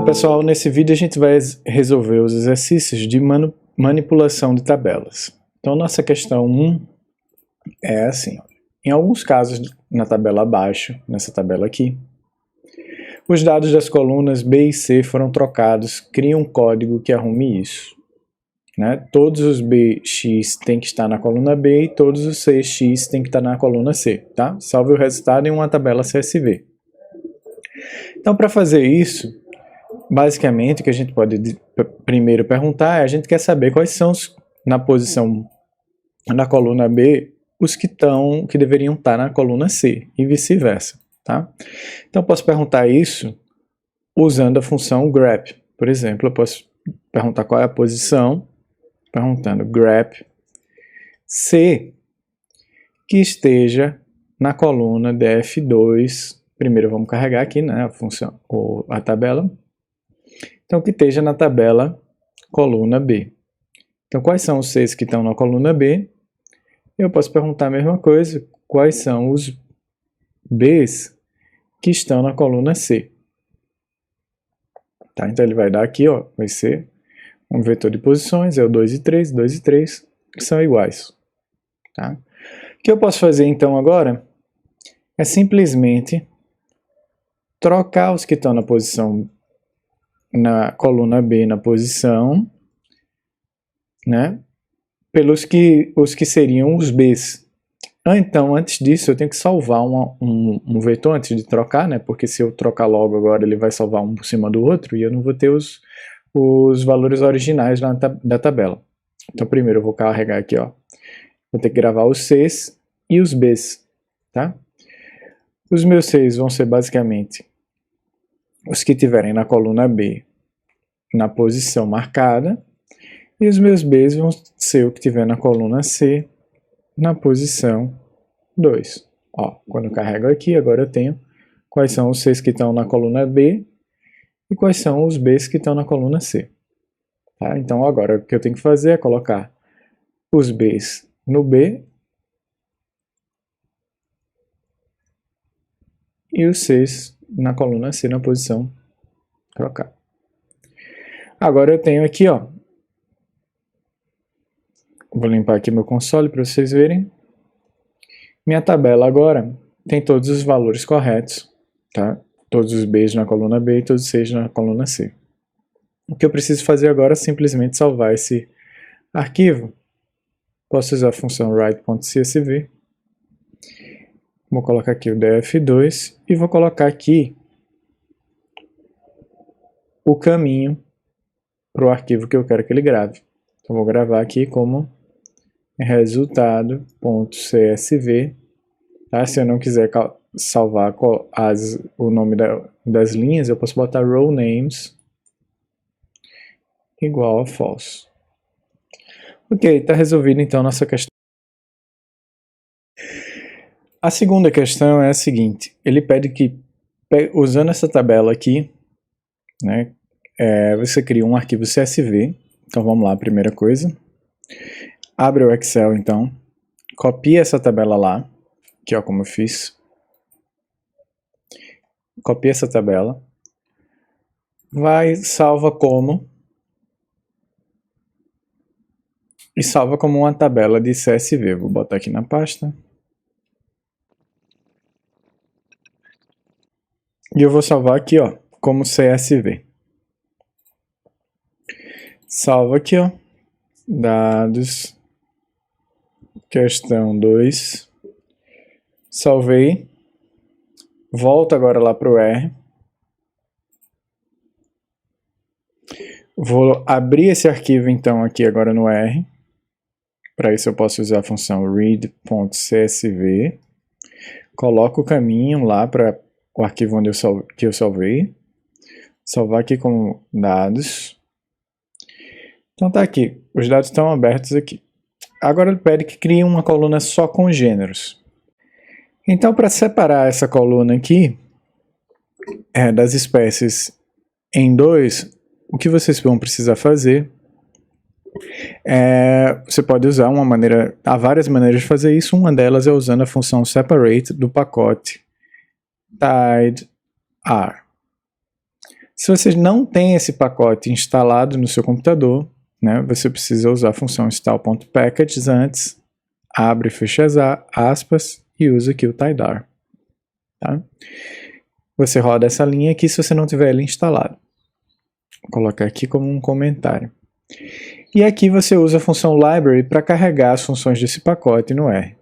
Pessoal, nesse vídeo a gente vai resolver os exercícios de manipulação de tabelas. Então, nossa questão 1 é assim, ó. Em alguns casos, na tabela abaixo, nessa tabela aqui, os dados das colunas B e C foram trocados, cria um código que arrume isso. Né? Todos os BX têm que estar na coluna B e todos os CX têm que estar na coluna C. Tá? Salve o resultado em uma tabela CSV. Então, para fazer isso, basicamente, o que a gente pode primeiro perguntar é, a gente quer saber quais são, na posição da coluna B, os que deveriam estar na coluna C, e vice-versa. Tá? Então, eu posso perguntar isso usando a função grep. Por exemplo, eu posso perguntar qual é a posição, perguntando grep C, que esteja na coluna df2. Primeiro vamos carregar aqui, né, a função, ou a tabela. Então, que esteja na tabela coluna B. Então, quais são os Cs que estão na coluna B? Eu posso perguntar a mesma coisa, quais são os Bs que estão na coluna C. Tá? Então, ele vai dar aqui, ó, vai ser um vetor de posições, é o 2 e 3, 2 e 3, que são iguais. Tá? O que eu posso fazer, então, agora, é simplesmente trocar os que estão na posição, na coluna B na posição, né, pelos os que seriam os Bs. Então, antes disso, eu tenho que salvar um vetor antes de trocar, né, porque se eu trocar logo agora, ele vai salvar um por cima do outro e eu não vou ter os valores originais da tabela. Então, primeiro eu vou carregar aqui, ó, vou ter que gravar os Cs e os Bs, tá? Os meus Cs vão ser basicamente os que tiverem na coluna B na posição marcada, e os meus Bs vão ser o que tiver na coluna C na posição 2. Ó, quando eu carrego aqui, agora eu tenho quais são os Cs que estão na coluna B e quais são os Bs que estão na coluna C. Tá? Então agora o que eu tenho que fazer é colocar os Bs no B e os Cs na coluna C na posição trocar. Agora eu tenho aqui, ó, vou limpar aqui meu console para vocês verem. Minha tabela agora tem todos os valores corretos, tá? Todos os Bs na coluna B e todos os Cs na coluna C. O que eu preciso fazer agora é simplesmente salvar esse arquivo. Posso usar a função write.csv. Vou colocar aqui o df2 e vou colocar aqui o caminho para o arquivo que eu quero que ele grave. Então, vou gravar aqui como resultado.csv. Tá? Se eu não quiser salvar o nome das linhas, eu posso botar row names igual a false. Ok, está resolvida então nossa questão. A segunda questão é a seguinte, ele pede que, usando essa tabela aqui, né, você cria um arquivo CSV. Então vamos lá, primeira coisa. Abre o Excel então, copia essa tabela lá, aqui ó, como eu fiz. Copia essa tabela. Salva como. E salva como uma tabela de CSV. Vou botar aqui na pasta. E eu vou salvar aqui, ó, como CSV. Salva aqui, ó, dados, questão 2, salvei, volto agora lá para o R, vou abrir esse arquivo então aqui agora no R, para isso eu posso usar a função read.csv, coloco o caminho lá para o arquivo onde eu salvei, salvar aqui como dados. Então tá aqui, os dados estão abertos aqui. Agora ele pede que crie uma coluna só com gêneros. Então para separar essa coluna aqui das espécies em 2, o que vocês vão precisar fazer você pode usar uma maneira, há várias maneiras de fazer isso, uma delas é usando a função separate do pacote tidyr. Se você não tem esse pacote instalado no seu computador, né, você precisa usar a função install.packages antes, abre e fecha as aspas e usa aqui o tidar. Tá? Você roda essa linha aqui se você não tiver ele instalado. Vou colocar aqui como um comentário. E aqui você usa a função library para carregar as funções desse pacote no R.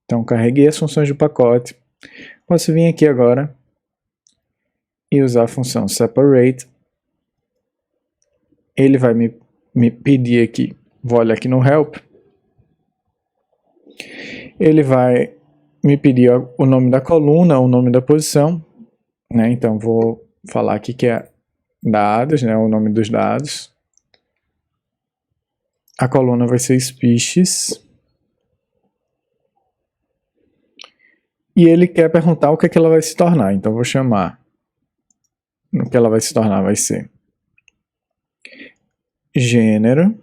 Então carreguei as funções do pacote. Posso vir aqui agora e usar a função separate. Ele vai me pedir aqui, vou olhar aqui no help. Ele vai me pedir o nome da coluna, o nome da posição, né? Então vou falar aqui que é dados, né? O nome dos dados. A coluna vai ser species. E ele quer perguntar o que é que ela vai se tornar. Então vou chamar. O que ela vai se tornar vai ser gênero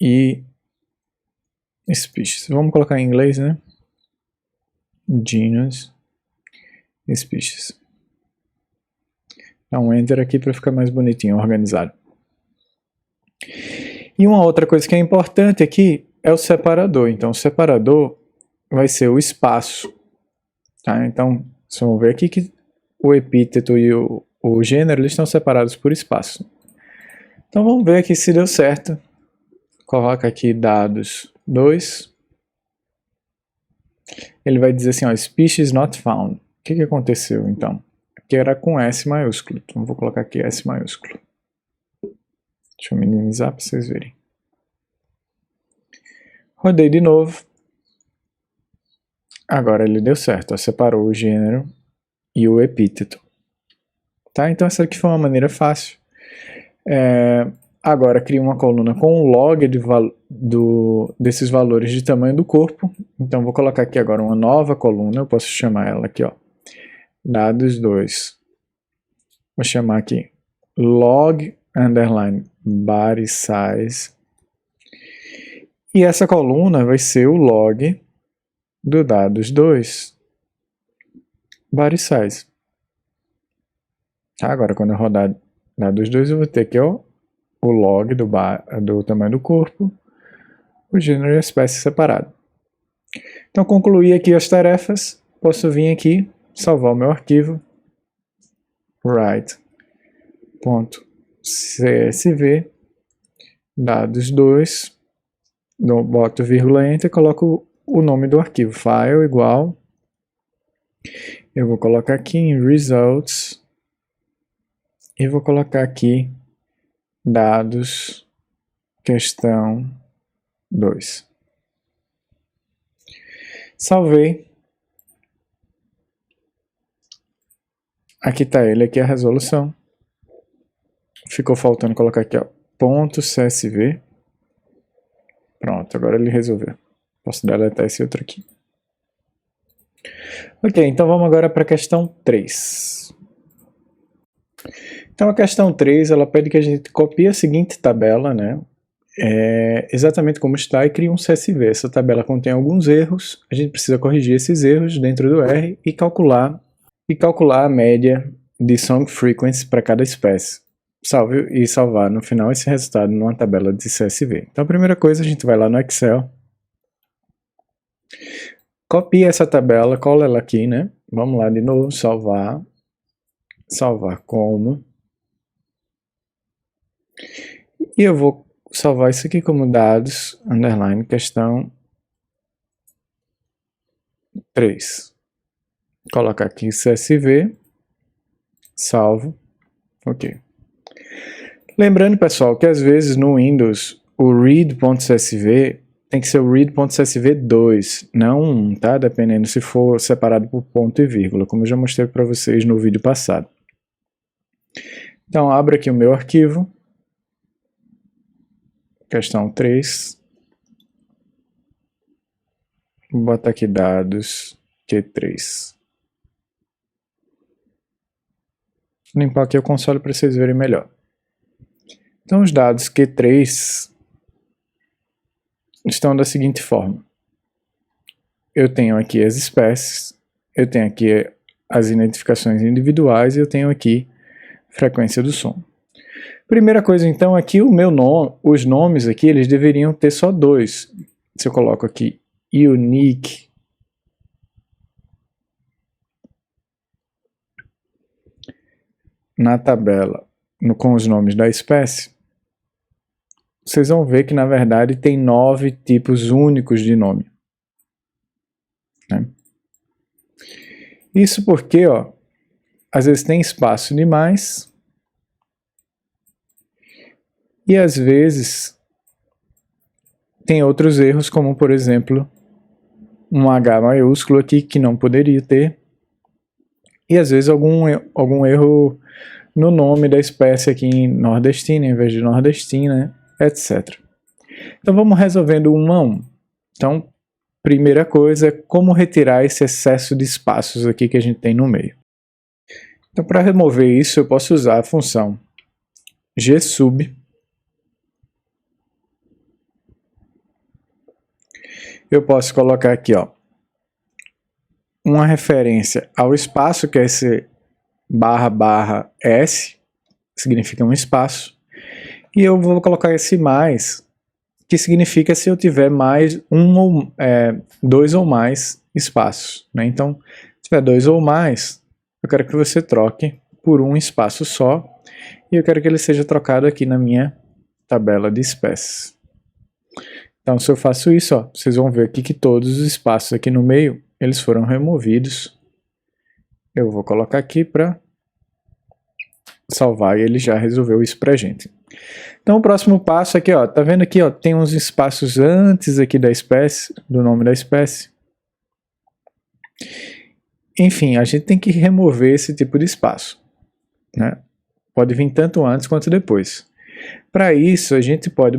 e species. Vamos colocar em inglês, né? Genus e species. Dá um enter aqui para ficar mais bonitinho, organizado. E uma outra coisa que é importante aqui é o separador. Então o separador vai ser o espaço. Tá? Então, vocês vão ver aqui que o epíteto e o gênero eles estão separados por espaço. Então vamos ver aqui se deu certo. Coloca aqui dados 2. Ele vai dizer assim, ó, species not found. O que aconteceu então? Aqui era com S maiúsculo. Então vou colocar aqui S maiúsculo. Deixa eu minimizar para vocês verem. Rodei de novo. Agora ele deu certo, ó, separou o gênero e o epíteto. Tá? Então essa aqui foi uma maneira fácil. Agora cria uma coluna com um log desses valores de tamanho do corpo. Então vou colocar aqui agora uma nova coluna, eu posso chamar ela aqui, ó, dados 2. Vou chamar aqui log underline body size. E essa coluna vai ser o log do dados 2 body size. Tá? Agora quando eu rodar dados 2 eu vou ter aqui, ó, o log do tamanho do corpo, o gênero e a espécie separado. Então concluí aqui as tarefas, posso vir aqui, salvar o meu arquivo, write.csv, dados 2, boto vírgula enter e coloco o nome do arquivo, file igual, eu vou colocar aqui em results, e vou colocar aqui dados questão 2. Salvei. Aqui está ele, aqui é a resolução. Ficou faltando colocar aqui, ó, .csv. Pronto, agora ele resolveu. Posso deletar esse outro aqui. Ok, então vamos agora para a questão 3. Então a questão 3, ela pede que a gente copie a seguinte tabela, né? Exatamente como está e crie um CSV. Essa tabela contém alguns erros, a gente precisa corrigir esses erros dentro do R e calcular a média de song frequency para cada espécie. Salvar no final esse resultado numa tabela de CSV. Então a primeira coisa, a gente vai lá no Excel, copia essa tabela, cola ela aqui, né? Vamos lá de novo, salvar como, e eu vou salvar isso aqui como dados, underline, questão 3. Colocar aqui CSV, salvo, ok. Lembrando, pessoal, que às vezes no Windows o read.csv tem que ser o read.csv2, não 1, tá? Dependendo se for separado por ponto e vírgula, como eu já mostrei para vocês no vídeo passado. Então, abro aqui o meu arquivo, questão 3, vou botar aqui dados Q3. Vou limpar aqui o console para vocês verem melhor. Então, os dados Q3 estão da seguinte forma. Eu tenho aqui as espécies, eu tenho aqui as identificações individuais e eu tenho aqui frequência do som. Primeira coisa então, aqui os nomes aqui, eles deveriam ter só 2. Se eu coloco aqui unique na tabela com os nomes da espécie, vocês vão ver que na verdade tem 9 tipos únicos de nome. Né? Isso porque, ó, às vezes tem espaço demais e às vezes tem outros erros, como por exemplo um H maiúsculo aqui que não poderia ter, e às vezes algum erro no nome da espécie aqui em nordestina em vez de nordestina, etc. Então vamos resolvendo um a um. Então, primeira coisa é como retirar esse excesso de espaços aqui que a gente tem no meio. Então, para remover isso, eu posso usar a função gsub. Eu posso colocar aqui, ó, uma referência ao espaço, que é esse //s, significa um espaço, e eu vou colocar esse mais, que significa se eu tiver mais dois ou mais espaços. Né? Então, se tiver 2 ou mais, eu quero que você troque por um espaço só, e eu quero que ele seja trocado aqui na minha tabela de espécies. Então, se eu faço isso, ó, vocês vão ver aqui que todos os espaços aqui no meio, eles foram removidos. Eu vou colocar aqui para salvar e ele já resolveu isso pra gente. Então, o próximo passo aqui, ó, tá vendo aqui, ó, tem uns espaços antes aqui da espécie, do nome da espécie. Enfim, a gente tem que remover esse tipo de espaço, né? Pode vir tanto antes quanto depois. Para isso, a gente pode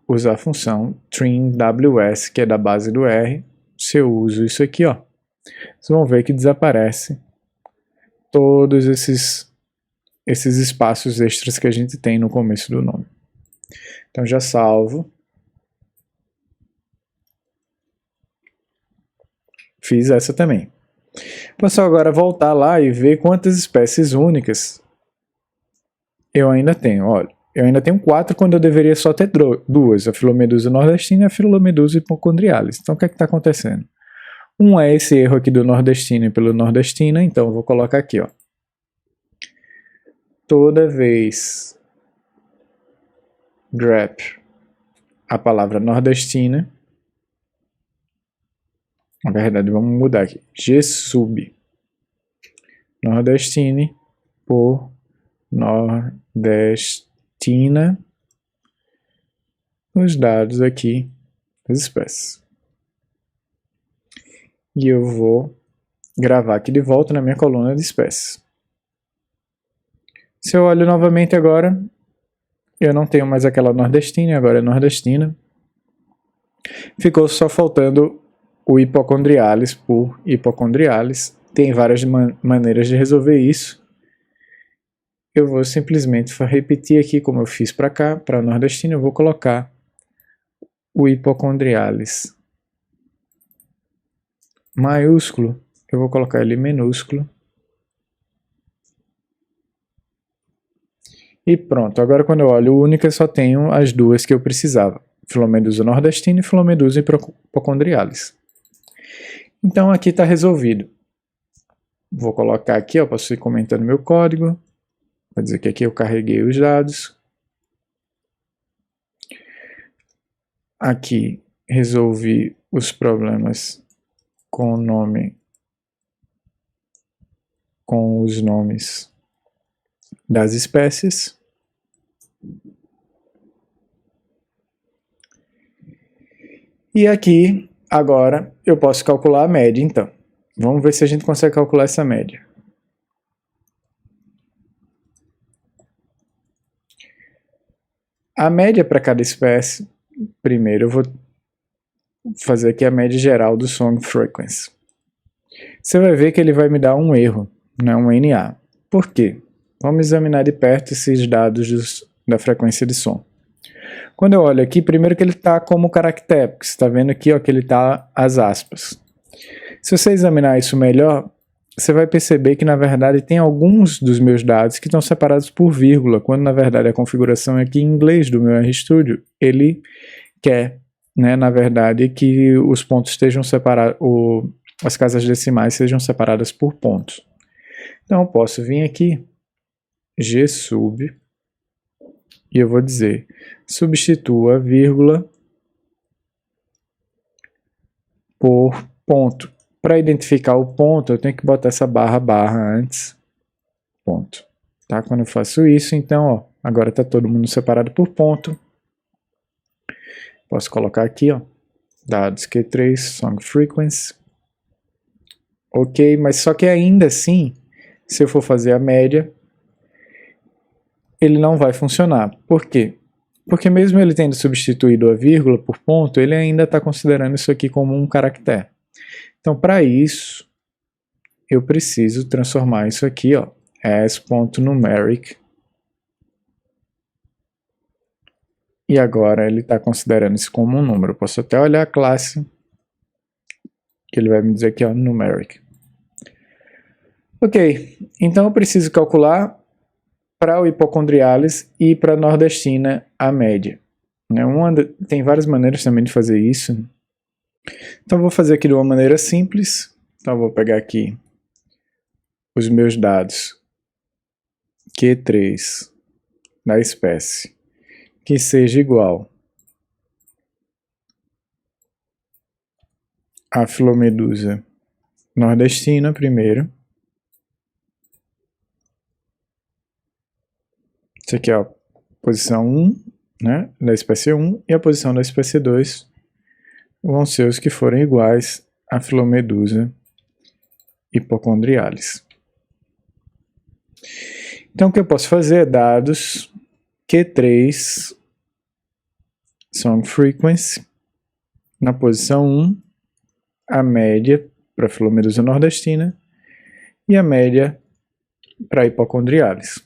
usar a função trimws, que é da base do R. Se eu uso isso aqui, ó, vocês vão ver que desaparece todos esses espaços extras que a gente tem no começo do nome. Então já salvo. Fiz essa também. Posso agora voltar lá e ver quantas espécies únicas eu ainda tenho. Olha, eu ainda tenho 4 quando eu deveria só ter 2, a Filomedusa nordestina e a Filomedusa hipochondrialis. Então o que é que está acontecendo? Um é esse erro aqui do nordestino e pelo nordestina, então eu vou colocar aqui, ó. Toda vez grep a palavra nordestina, na verdade vamos mudar aqui, gsub nordestine por nordestina os dados aqui das espécies. E eu vou gravar aqui de volta na minha coluna de espécies. Se eu olho novamente agora, eu não tenho mais aquela nordestina, agora é nordestina. Ficou só faltando o hipochondrialis por hipochondrialis. Tem várias maneiras de resolver isso. Eu vou simplesmente repetir aqui como eu fiz para cá, para a nordestina, eu vou colocar o hipochondrialis maiúsculo, eu vou colocar ele minúsculo. E pronto, agora quando eu olho o única, só tenho as duas que eu precisava. Filomedusa nordestina e Filomedusa hipochondrialis. Então aqui está resolvido. Vou colocar aqui, ó, posso ir comentando meu código. Vou dizer que aqui eu carreguei os dados. Aqui resolvi os problemas com o nome, com os nomes das espécies. E aqui, agora, eu posso calcular a média, então. Vamos ver se a gente consegue calcular essa média. A média para cada espécie, primeiro eu vou fazer aqui a média geral do Song Frequency. Você vai ver que ele vai me dar um erro, né, um NA. Por quê? Vamos examinar de perto esses dados da frequência de som. Quando eu olho aqui, primeiro que ele está como caractere, porque você está vendo aqui, ó, que ele está as aspas. Se você examinar isso melhor, você vai perceber que, na verdade, tem alguns dos meus dados que estão separados por vírgula, quando, na verdade, a configuração aqui em inglês do meu RStudio, ele quer, né, na verdade, que os pontos estejam separados, as casas decimais sejam separadas por pontos. Então, eu posso vir aqui, gsub, e eu vou dizer, substitua vírgula por ponto. Para identificar o ponto, eu tenho que botar essa barra antes, ponto. Tá? Quando eu faço isso, então, ó, agora está todo mundo separado por ponto. Posso colocar aqui, ó, dados Q3, Song Frequency. Ok, mas só que ainda assim, se eu for fazer a média, ele não vai funcionar. Por quê? Porque mesmo ele tendo substituído a vírgula por ponto, ele ainda está considerando isso aqui como um caractere. Então, para isso, eu preciso transformar isso aqui, ó, as.numeric. E agora ele está considerando isso como um número. Eu posso até olhar a classe, que ele vai me dizer aqui, ó, numeric. Ok, então eu preciso calcular para o hipocondrialis e para a nordestina a média. Tem várias maneiras também de fazer isso. Então eu vou fazer aqui de uma maneira simples. Então eu vou pegar aqui os meus dados Q3 da espécie, que seja igual a Filomedusa nordestina primeiro. Isso aqui é a posição 1, né, da espécie 1, e a posição da espécie 2 vão ser os que forem iguais a Filomedusa hipocondrialis. Então o que eu posso fazer é dados Q3 Song Frequency na posição 1, a média para a Filomedusa nordestina e a média para a hipocondrialis.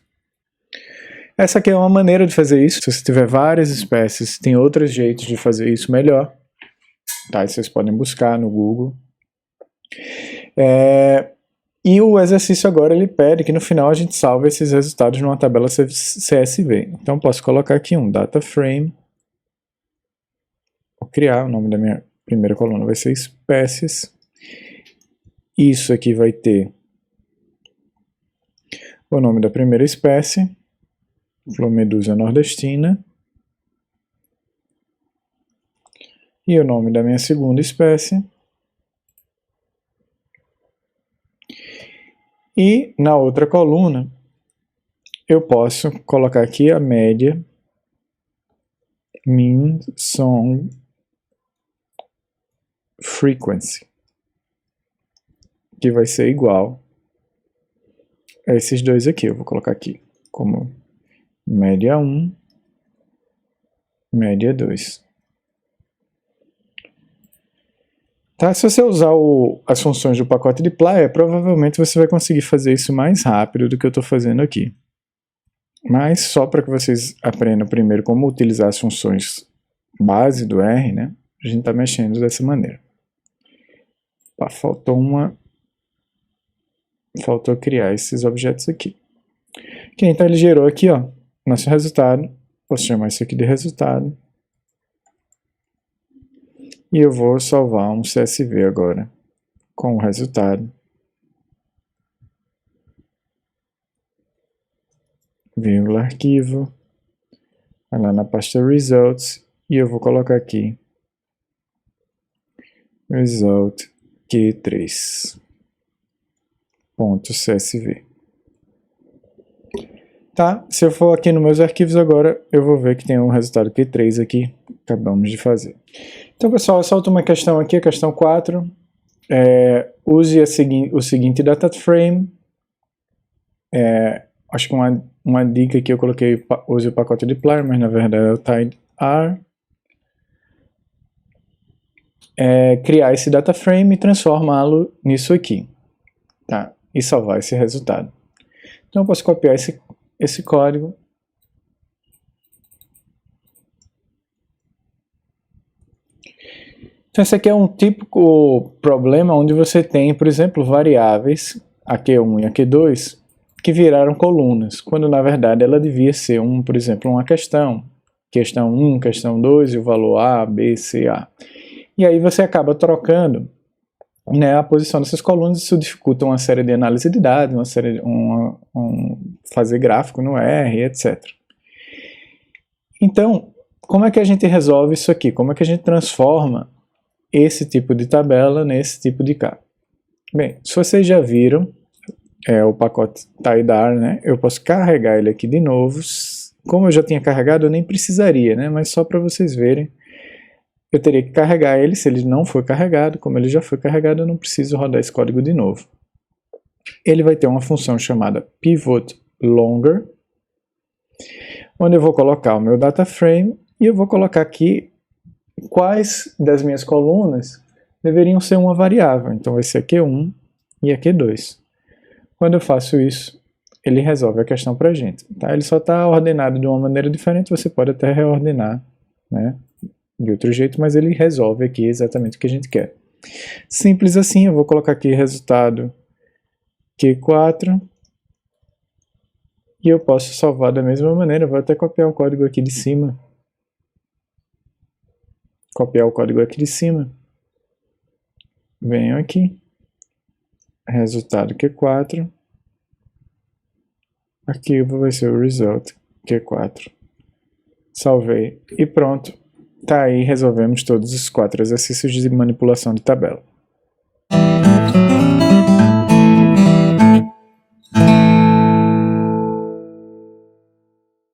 Essa aqui é uma maneira de fazer isso. Se você tiver várias espécies, tem outros jeitos de fazer isso melhor. Tá? Vocês podem buscar no Google. E o exercício agora ele pede que no final a gente salve esses resultados numa tabela CSV. Então posso colocar aqui um data frame. Vou criar, o nome da minha primeira coluna vai ser espécies. Isso aqui vai ter o nome da primeira espécie, Filomedusa nordestina. E o nome da minha segunda espécie. E na outra coluna, eu posso colocar aqui a média mean song frequency, que vai ser igual a esses dois aqui. Eu vou colocar aqui como média 1, média 2. Tá? Se você usar as funções do pacote de Playa, provavelmente você vai conseguir fazer isso mais rápido do que eu estou fazendo aqui. Mas só para que vocês aprendam primeiro como utilizar as funções base do R, né? A gente está mexendo dessa maneira. Faltou criar esses objetos aqui. Ok, então ele gerou aqui, ó, nosso resultado. Posso chamar isso aqui de resultado. E eu vou salvar um CSV agora, com o resultado. Vírgula arquivo. Vai lá na pasta results. E eu vou colocar aqui. Result Q3.csv. Tá? Se eu for aqui nos meus arquivos agora, eu vou ver que tem um resultado Q3 aqui. Acabamos de fazer. Então, pessoal, só uma questão aqui, a questão 4. Use o seguinte data frame. Acho que uma dica que eu coloquei, use o pacote de Playa, mas na verdade é o tidyr. Criar esse data frame e transformá-lo nisso aqui. Tá? E salvar esse resultado. Então eu posso copiar esse código. Então esse aqui é um típico problema onde você tem, por exemplo, variáveis a Q1 e a Q2, que viraram colunas, quando na verdade ela devia ser, por exemplo, uma questão 1, questão 2, e o valor A, B, C, A. E aí você acaba trocando, né, a posição dessas colunas, isso dificulta uma série de análise de dados, fazer gráfico no R, etc. Então, como é que a gente resolve isso aqui? Como é que a gente transforma esse tipo de tabela nesse tipo de K? Bem, se vocês já viram, o pacote tidar, né, eu posso carregar ele aqui de novo. Como eu já tinha carregado, eu nem precisaria, né, mas só para vocês verem, eu teria que carregar ele. Se ele não for carregado, como ele já foi carregado, eu não preciso rodar esse código de novo. Ele vai ter uma função chamada pivot longer, onde eu vou colocar o meu data frame e eu vou colocar aqui quais das minhas colunas deveriam ser uma variável. Então vai ser a Q1 e a Q2. Quando eu faço isso, ele resolve a questão para a gente. Tá? Ele só está ordenado de uma maneira diferente, você pode até reordenar, né, de outro jeito, mas ele resolve aqui exatamente o que a gente quer. Simples assim. Eu vou colocar aqui resultado Q4 e eu posso salvar da mesma maneira. Eu vou até copiar o código aqui de cima. Venho aqui, resultado Q4, aqui vai ser o result Q4. Salvei e pronto. Tá aí, resolvemos todos os 4 exercícios de manipulação de tabela.